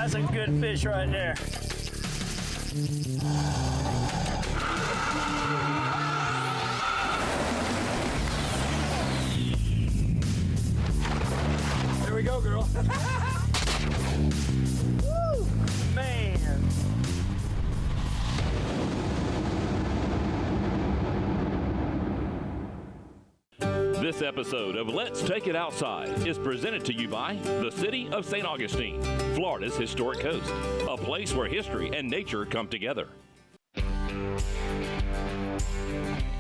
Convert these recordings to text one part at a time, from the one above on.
That's a good fish right there. There we go, girl. Woo, man. This episode of Let's Take It Outside is presented to you by the City of St. Augustine, Florida's historic coast, a place where history and nature come together.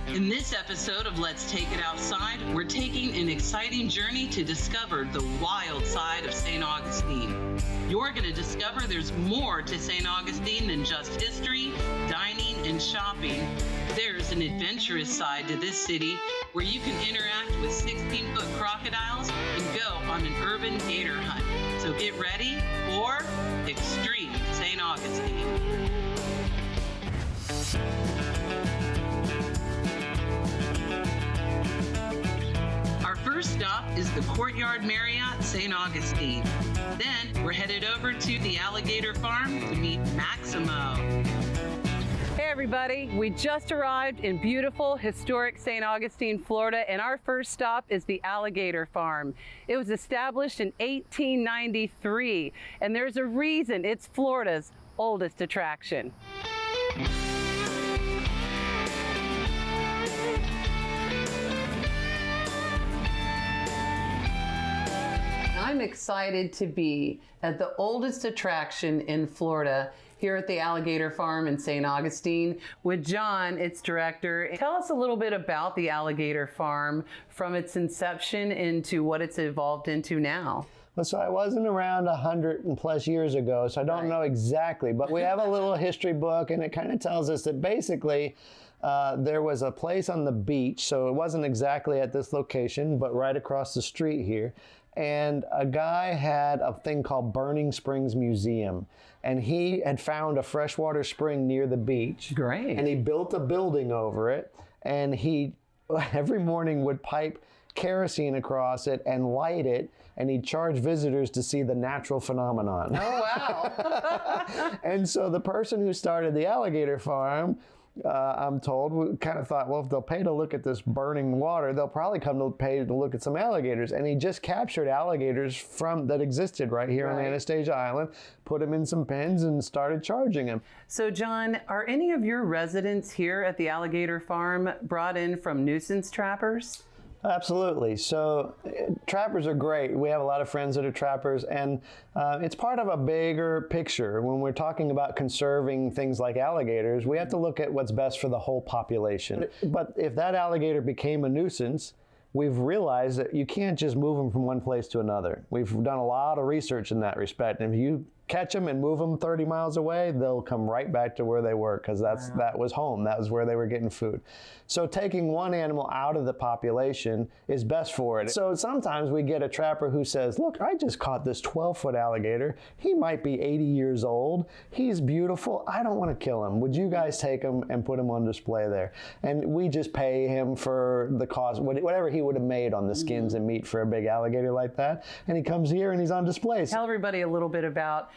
In this episode of Let's Take It Outside, we're taking an exciting journey to discover the wild side of St. Augustine. You're going to discover there's more to St. Augustine than just history, dining, and shopping. There's an adventurous side to this city where you can interact with 16-foot crocodiles and go on an urban gator hunt. So get ready for Extreme St. Augustine. Our first stop is the Courtyard Marriott St. Augustine. Then we're headed over to the Alligator Farm to meet Maximo. Hey everybody, we just arrived in beautiful, historic St. Augustine, Florida, and our first stop is the Alligator Farm. It was established in 1893, and there's a reason it's Florida's oldest attraction. I'm excited to be at the oldest attraction in Florida here at the Alligator Farm in St. Augustine with John, its director. Tell us a little bit about the Alligator Farm from its inception into what it's evolved into now. Well, so I wasn't around 100+ years ago, so I don't know exactly, but we have a little history book, and it kind of tells us that basically there was a place on the beach, so it wasn't exactly at this location, but right across the street here. And a guy had a thing called Burning Springs Museum, and he had found a freshwater spring near the beach. Great. And he built a building over it, and he every morning would pipe kerosene across it and light it, and he'd charge visitors to see the natural phenomenon. Oh, wow. And so the person who started the Alligator Farm, I'm told, kind of thought, well, if they'll pay to look at this burning water, they'll probably come to pay to look at some alligators. And he just captured alligators that existed right here on Anastasia Island, put them in some pens, and started charging them. So, John, are any of your residents here at the Alligator Farm brought in from nuisance trappers? Absolutely. So trappers are great. We have a lot of friends that are trappers, and it's part of a bigger picture. When we're talking about conserving things like alligators, we have to look at what's best for the whole population. But if that alligator became a nuisance, we've realized that you can't just move them from one place to another. We've done a lot of research in that respect. And if you catch them and move them 30 miles away, they'll come right back to where they were, because that was home. That was where they were getting food. So taking one animal out of the population is best for it. So sometimes we get a trapper who says, look, I just caught this 12-foot alligator. He might be 80 years old. He's beautiful. I don't want to kill him. Would you guys take him and put him on display there? And we just pay him for the cost, whatever he would have made on the skins and meat for a big alligator like that. And he comes here and he's on display. Tell everybody a little bit about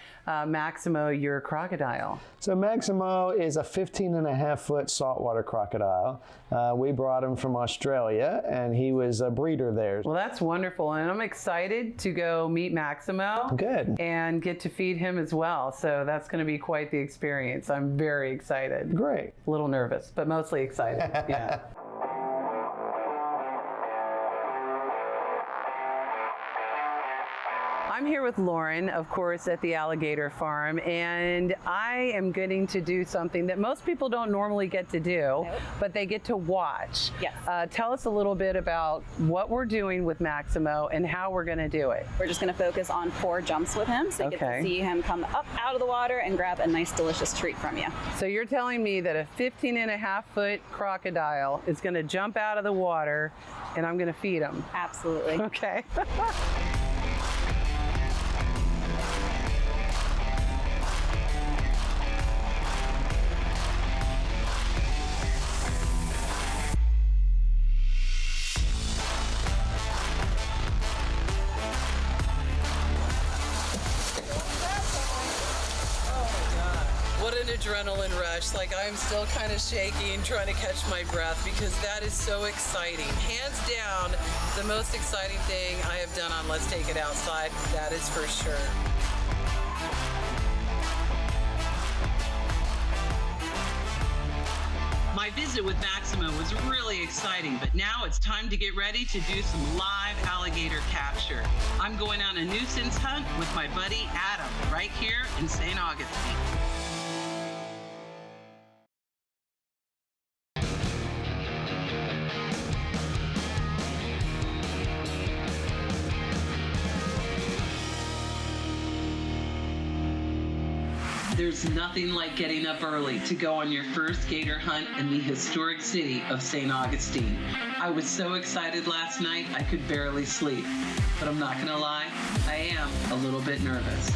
Maximo, your crocodile. So Maximo is a 15.5-foot saltwater crocodile. We brought him from Australia, and he was a breeder there. Well, that's wonderful, and I'm excited to go meet Maximo. Good. And get to feed him as well. So that's going to be quite the experience. I'm very excited. Great. A little nervous, but mostly excited. Yeah. I'm here with Lauren, of course, at the Alligator Farm, and I am getting to do something that most people don't normally get to do, but they get to watch. Yes. Tell us a little bit about what we're doing with Maximo and how we're going to do it. We're just going to focus on 4 jumps with him, so you get to see him come up out of the water and grab a nice, delicious treat from you. So you're telling me that a 15.5-foot crocodile is going to jump out of the water, and I'm going to feed him? Absolutely. Okay. what an adrenaline rush. Like, I'm still kind of shaking, trying to catch my breath because that is so exciting. Hands down, the most exciting thing I have done on Let's Take It Outside, that is for sure. My visit with Maximo was really exciting, but now it's time to get ready to do some live alligator capture. I'm going on a nuisance hunt with my buddy Adam right here in St. Augustine. There's nothing like getting up early to go on your first gator hunt in the historic city of St. Augustine. I was so excited last night I could barely sleep. But I'm not gonna lie, I am a little bit nervous.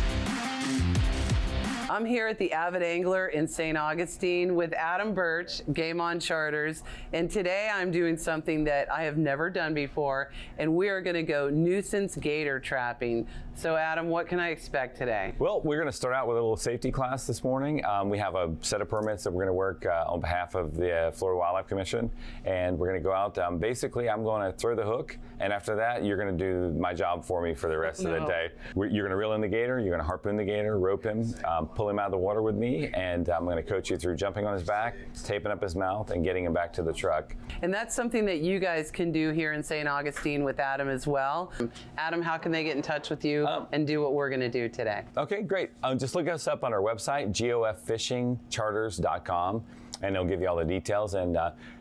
I'm here at the Avid Angler in St. Augustine with Adam Birch, Game On Charters, and today I'm doing something that I have never done before, and we are going to go nuisance gator trapping. So Adam, what can I expect today? Well, we're going to start out with a little safety class this morning. We have a set of permits that we're going to work on behalf of the Florida Wildlife Commission, and we're going to go out. Basically, I'm going to throw the hook, and after that, you're going to do my job for me for the rest of the day. You're going to reel in the gator, you're going to harpoon the gator, rope him, pull him out of the water with me, and I'm going to coach you through jumping on his back, taping up his mouth, and getting him back to the truck. And that's something that you guys can do here in St. Augustine with Adam as well. Adam, how can they get in touch with you and do what we're going to do today? Okay, great. Just look us up on our website, goffishingcharters.com, and it'll give you all the details. And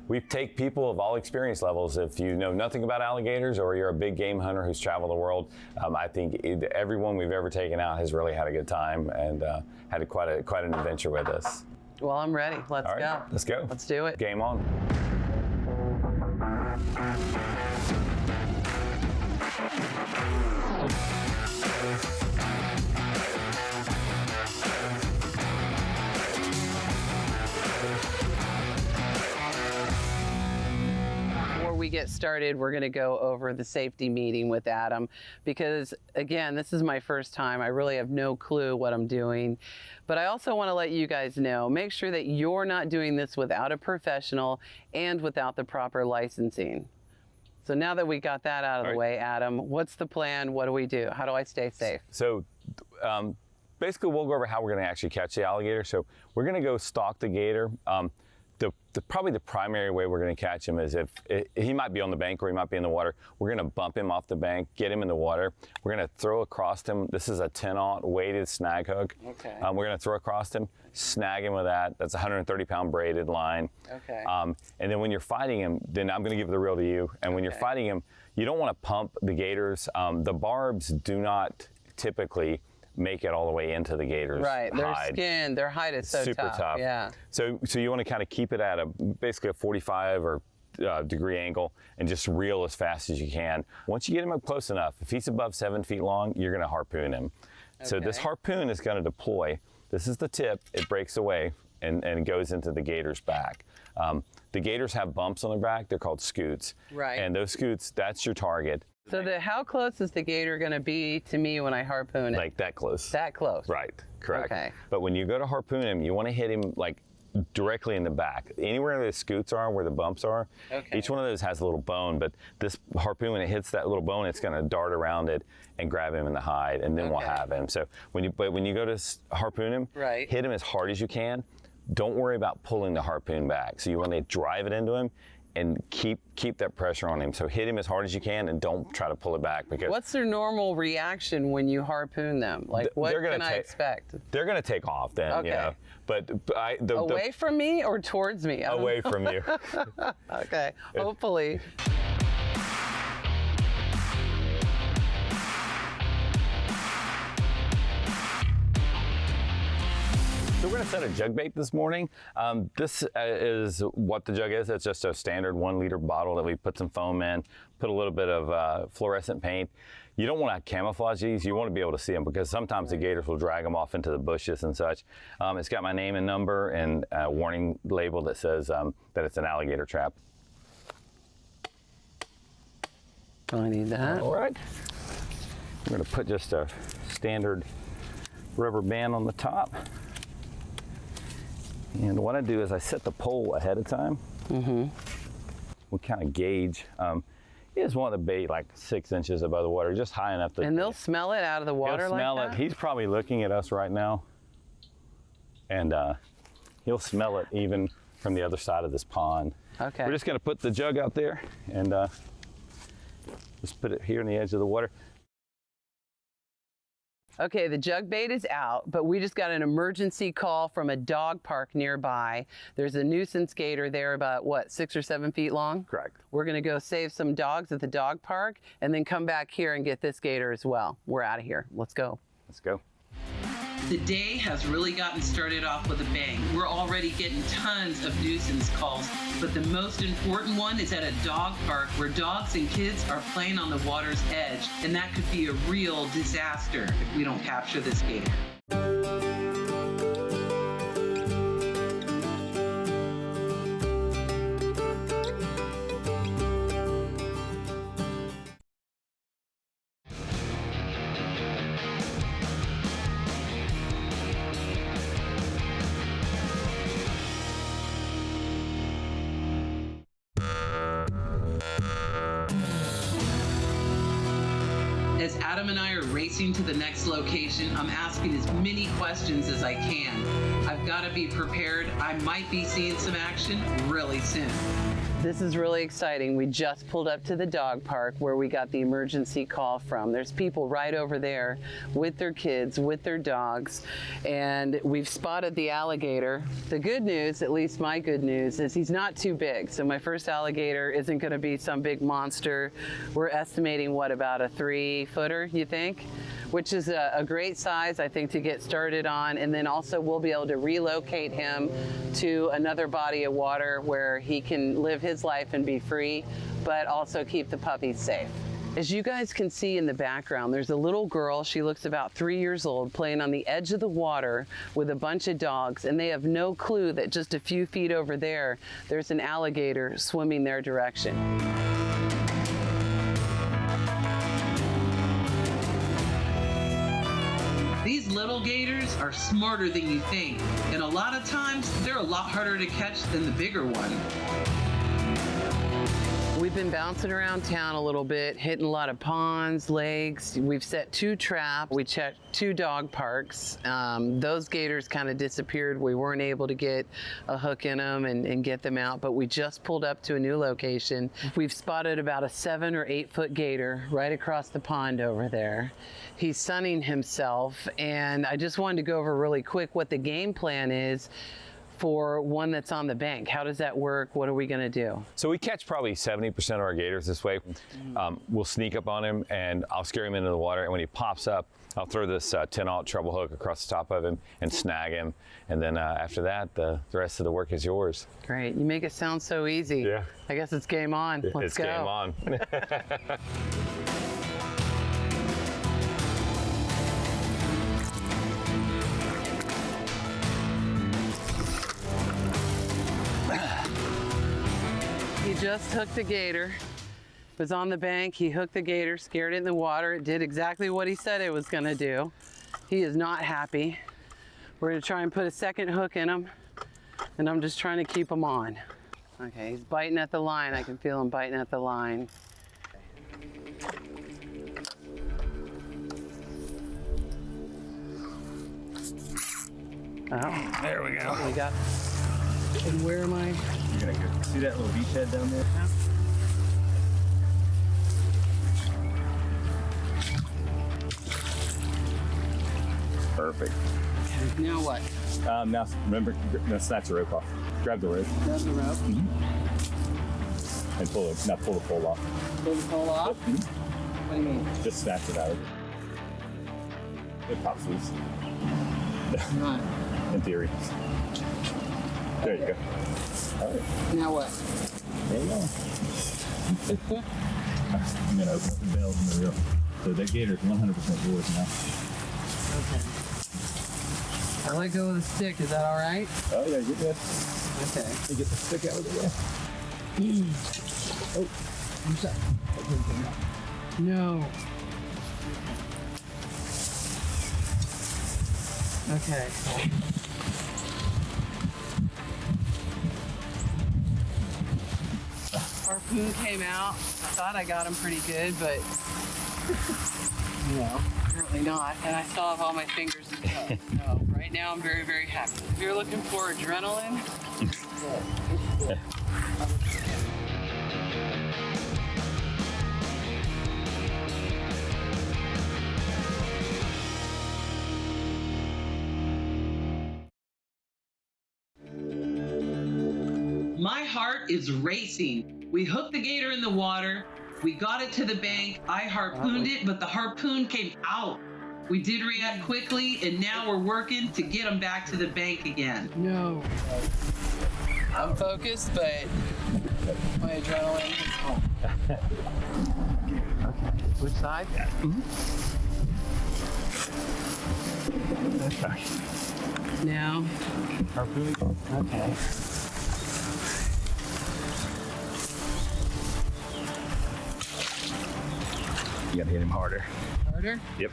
we take people of all experience levels. If you know nothing about alligators or you're a big game hunter who's traveled the world, I think everyone we've ever taken out has really had a good time and had quite an adventure with us. Well, I'm ready. Let's go. Let's go. Let's do it. Game on. Before we get started, we're going to go over the safety meeting with Adam because, again, this is my first time. I really have no clue what I'm doing. But I also want to let you guys know, make sure that you're not doing this without a professional and without the proper licensing. So now that we got that out of the way, Adam, what's the plan? What do we do? How do I stay safe? So basically, we'll go over how we're going to actually catch the alligator. So we're going to go stalk the gator. Probably the primary way we're going to catch him is if he might be on the bank or he might be in the water. We're going to bump him off the bank, get him in the water. We're going to throw across him. This is a 10-aught weighted snag hook. Okay. We're going to throw across him, snag him with that. That's a 130-pound braided line. Okay. And then when you're fighting him, then I'm going to give the reel to you. And when you're fighting him, you don't want to pump the gators. The barbs do not typically make it all the way into the gator's right, their hide. Skin, their hide is so super tough. Yeah. So you want to kind of keep it at basically a 45 or degree angle and just reel as fast as you can. Once you get him up close enough, if he's above 7 feet long, you're going to harpoon him. Okay. So this harpoon is going to deploy. This is the tip. It breaks away and it goes into the gator's back. The gators have bumps on their back. They're called scoots. Right. And those scoots, that's your target. So how close is the gator going to be to me when I harpoon it? Like that close. That close. Right, correct. Okay. But when you go to harpoon him, you want to hit him like directly in the back. Anywhere the scoots are, where the bumps are, each one of those has a little bone, but this harpoon, when it hits that little bone, it's going to dart around it and grab him in the hide, and then we'll have him. So when you go to harpoon him, hit him as hard as you can. Don't worry about pulling the harpoon back. So you want to drive it into him and keep that pressure on him. So hit him as hard as you can and don't try to pull it back. Because what's their normal reaction when you harpoon them? Like what can I expect? They're going to take off then, you know. But away from me or towards me? Away from you. Okay, hopefully. So we're going to set a jug bait this morning. This is what the jug is. It's just a standard 1 liter bottle that we put some foam in, put a little bit of fluorescent paint. You don't want to camouflage these. You want to be able to see them because sometimes the gators will drag them off into the bushes and such. It's got my name and number and a warning label that says that it's an alligator trap. I need that. All right. I'm going to put just a standard rubber band on the top. And what I do is I set the pole ahead of time. We kind of gauge. He just want the bait like 6 inches above the water, just high enough to. And they'll smell it out of the water. He'll smell like it. that? He's probably looking at us right now, and he'll smell it even from the other side of this pond. Okay. We're just going to put the jug out there and just put it here on the edge of the water. Okay, the jug bait is out, but we just got an emergency call from a dog park nearby. There's a nuisance gator there about, what, 6 or 7 feet long? Correct. We're gonna go save some dogs at the dog park and then come back here and get this gator as well. We're out of here. Let's go. Let's go. The day has really gotten started off with a bang. We're already getting tons of nuisance calls, but the most important one is at a dog park where dogs and kids are playing on the water's edge, and that could be a real disaster if we don't capture this gator. As Adam and I are racing to the next location, I'm asking as many questions as I can. I've got to be prepared. I might be seeing some action really soon. This is really exciting. We just pulled up to the dog park where we got the emergency call from. There's people right over there with their kids, with their dogs, and we've spotted the alligator. The good news, at least my good news, is he's not too big. So my first alligator isn't going to be some big monster. We're estimating, what, about a 3-footer, you think? Which is a great size, I think, to get started on. And then also we'll be able to relocate him to another body of water where he can live his life and be free, but also keep the puppies safe. As you guys can see in the background, there's a little girl, she looks about 3 years old, playing on the edge of the water with a bunch of dogs, and they have no clue that just a few feet over there, there's an alligator swimming their direction. These little gators are smarter than you think, and a lot of times they're a lot harder to catch than the bigger one. We've been bouncing around town a little bit, hitting a lot of ponds, lakes. We've set 2 traps. We checked 2 dog parks. Those gators kind of disappeared. We weren't able to get a hook in them and get them out, but we just pulled up to a new location. We've spotted about a 7 or 8 foot gator right across the pond over there. He's sunning himself, and I just wanted to go over really quick what the game plan is for one that's on the bank. How does that work? What are we gonna do? So we catch probably 70% of our gators this way. We'll sneak up on him and I'll scare him into the water, and when he pops up, I'll throw this 10-aught treble hook across the top of him and snag him. And then after that, the rest of the work is yours. Great, you make it sound so easy. Yeah. I guess it's game on. Let's go. It's game on. He just hooked the gator. Was on the bank, he hooked the gator, scared it in the water. It did exactly what he said it was gonna do. He is not happy. We're gonna try and put a second hook in him, and I'm just trying to keep him on. Okay, he's biting at the line. I can feel him biting at the line. Oh, There we go. we got, and where am I? You're gonna go see that little beachhead down there? Perfect. Okay, now what? Now remember, snatch the rope off. Grab the rope Grab the rope, and pull the pole off. pull the pole off. What do you mean? Just snatch it out of it. It pops loose. Right. In theory. There you go. All right. Now what? There you go. I'm gonna open up the bales in the reel. So that gator's 100% yours now. Okay. I let go of the stick. Is that all right? Oh yeah, you're good. Okay. You get the stick out of the way. Oh, I'm sorry. No. Okay. harpoon came out. I thought I got him pretty good, but no, apparently not. And I still have all my fingers and toes. So right now I'm very, very happy. If you're looking for adrenaline, good. My heart is racing. We hooked the gator in the water. We got it to the bank. I harpooned it, but the harpoon came out. We did react quickly, and now we're working to get him back to the bank again. No. I'm focused, but my adrenaline is home. Okay. Which side? Yeah. Mm-hmm. Now. Harpoon. Okay. You gotta hit him harder. Harder? Yep.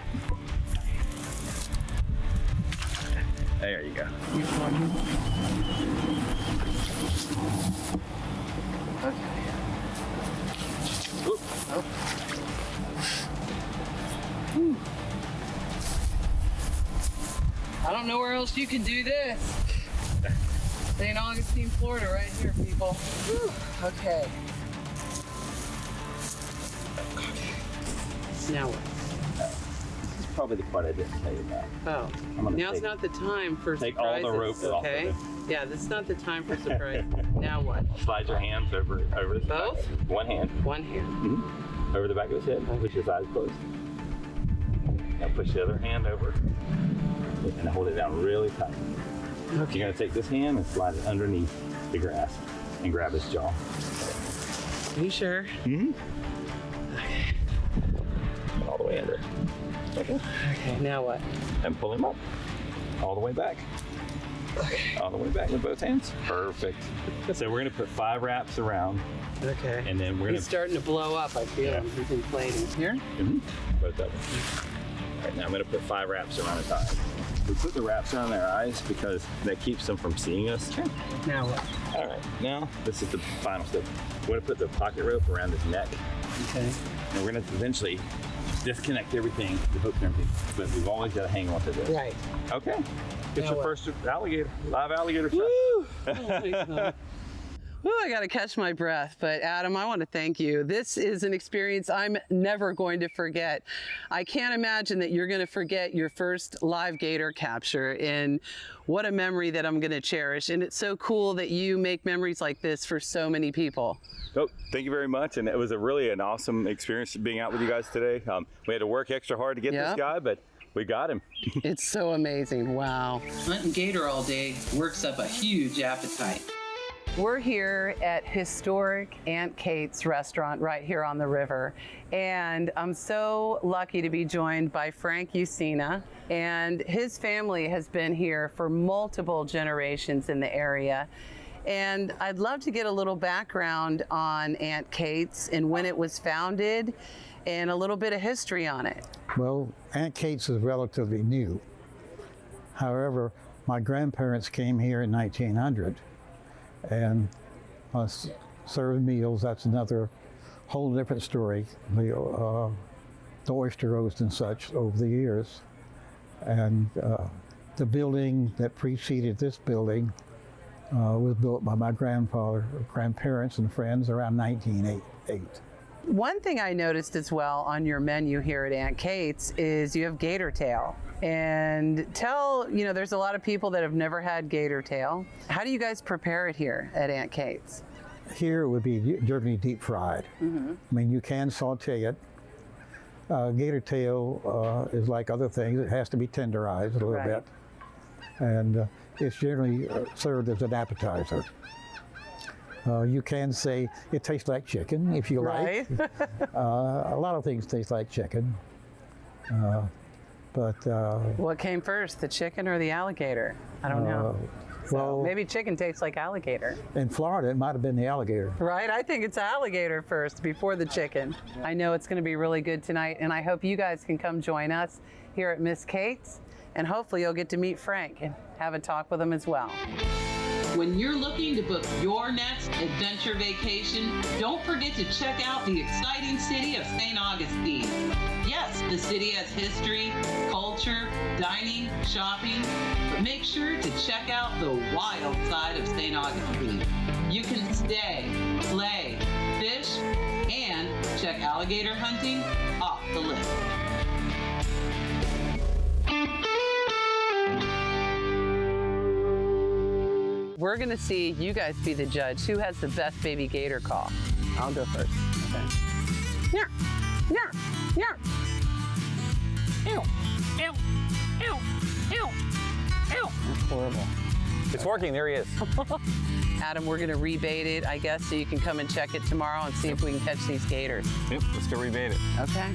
There you go. Okay. Oop. Oh. I don't know where else you can do this. St. Augustine, Florida, right here, people. Whew. Okay. Now what? This is probably the part I didn't tell you about. Oh, now's not the time for take surprises. all the ropes off of okay? it. Yeah, this is not the time for surprise. Now what? Slide your hands over his Both? back. One hand. One hand. Over the back of his head. Push his eyes closed. Now push the other hand over and hold it down really tight. Okay. You're gonna take this hand and slide it underneath the grass and grab his jaw. Are you sure? Mm-hmm. All the way under. Okay. Okay, now what? And pull him up. All the way back. Okay. All the way back with both hands. Perfect. So we're gonna put 5 wraps around. Okay. And then we're gonna. He's starting to blow up. I feel him. He's inflating. Here? Mm-hmm. Both of them. All right, now I'm gonna put 5 wraps around his eyes. We put the wraps around their eyes because that keeps them from seeing us. Sure. Now what? All right, now this is the final step. We're gonna put the pocket rope around his neck. Okay. And we're gonna eventually disconnect everything, the hooks and everything, but we've always got to hang on to this. Right. Okay. Get Now your what? first alligator, live alligator shot. Woo! Oh my God. Woo, I got to catch my breath. But Adam, I want to thank you. This is an experience I'm never going to forget. I can't imagine that you're going to forget your first live gator capture, and what a memory that I'm going to cherish. And it's so cool that you make memories like this for so many people. Oh, thank you very much. And it was an awesome experience being out with you guys today. We had to work extra hard to get this guy, but we got him. It's so amazing. Wow. Hunting gator all day works up a huge appetite. We're here at historic Aunt Kate's restaurant right here on the river. And I'm so lucky to be joined by Frank Usina. And his family has been here for multiple generations in the area. And I'd love to get a little background on Aunt Kate's and when it was founded and a little bit of history on it. Well, Aunt Kate's is relatively new. However, my grandparents came here in 1900 and served meals. That's another whole different story. The oyster roast and such over the years. And the building that preceded this building was built by my grandparents and friends around 1908. One thing I noticed as well on your menu here at Aunt Kate's is you have gator tail. And there's a lot of people that have never had gator tail. How do you guys prepare it here at Aunt Kate's? Here it would be generally deep fried. Mm-hmm. I mean, you can saute it. Gator tail is like other things. It has to be tenderized a little bit. And it's generally served as an appetizer. You can say it tastes like chicken if you like. A lot of things taste like chicken. What came first, the chicken or the alligator? I don't know. Well, maybe chicken tastes like alligator. In Florida, it might have been the alligator. Right? I think it's alligator first before the chicken. I know it's going to be really good tonight, and I hope you guys can come join us here at Miss Kate's, and hopefully you'll get to meet Frank and have a talk with him as well. When you're looking to book your next adventure vacation, don't forget to check out the exciting city of St. Augustine. Yes, the city has history, culture, dining, shopping, but make sure to check out the wild side of St. Augustine. You can stay, play, fish, and check alligator hunting off the list. We're gonna see you guys be the judge. Who has the best baby gator call? I'll go first. Okay. Yeah, yeah, yeah. Ew, ew, ew, ew, ew. That's horrible. It's working. There he is. Adam, we're gonna rebait it, I guess, so you can come and check it tomorrow and see if we can catch these gators. Yep, let's go rebait it. Okay.